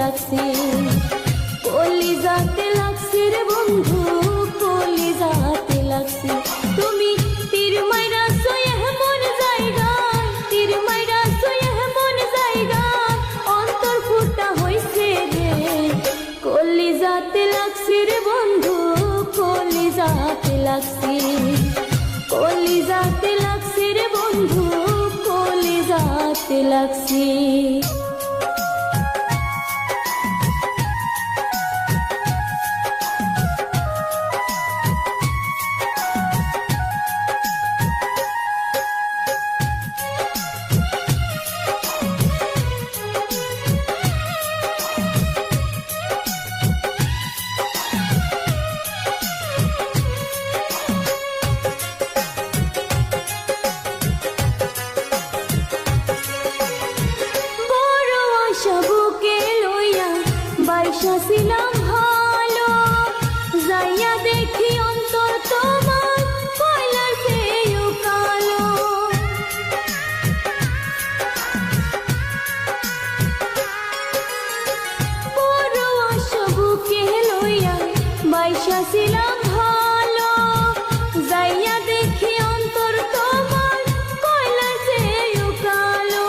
লাগছে, কলিজাতে লাগছে রে বন্ধু, কলিজাতে লাগছে। তুমি তীর মাইরাছো এমন জায়গায়, তীর মাইরাছো এমন জায়গায়, অন্তর ফুটা হইছে রে, কলিজাতে লাগছে রে বন্ধু, কলিজাতে লাগছে, কলিজাতে লাগছে রে বন্ধু, কলিজাতে লাগছে। বুকে লইয়া বাইসা ছিলাম ভালো, যাইয়া দেখি অন্তর তোমার কয়লার চেয়েও কালো। বড় আশা বুকে লইয়া বাইসা ছিলাম ভালো, যাইয়া দেখি অন্তর তোমার কয়লার চেয়েও কালো।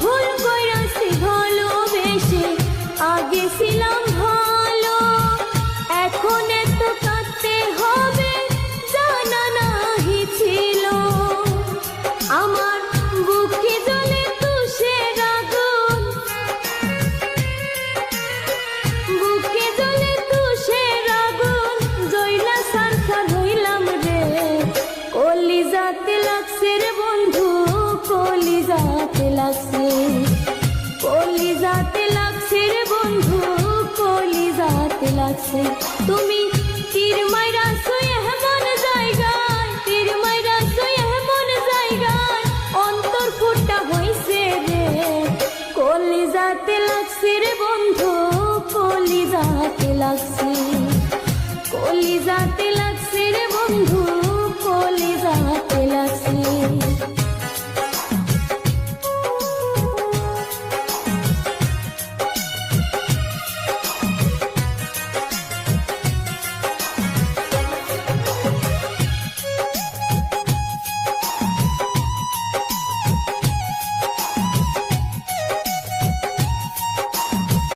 ভুল কইরাছি ভালোবেসে, আগে ছিলাম ভালো, এখন এত কাঁদতে হবে জানা নাহি ছিল। আমার বুকে জ্বলে তুষের আগুন, বুকে জ্বলে তুষের আগুন, জ্বলা ছারখার হইলাম রে, কলিজাতে লাগছে রে বন্ধু, কলিজাতে লাগছে, কলিজাতে লাগছে রে বন্ধু, কলিজাতে লাগছে। তুমি তীর মাইরাছো এমন জায়গায়, তীর মাইরাছো এমন জায়গায়, অন্তর ফুটা হইছে রে, কলিজাতে লাগছে রে বন্ধু, কলিজাতে লাগছে, কলিজাতে লাগছে রে বন্ধু,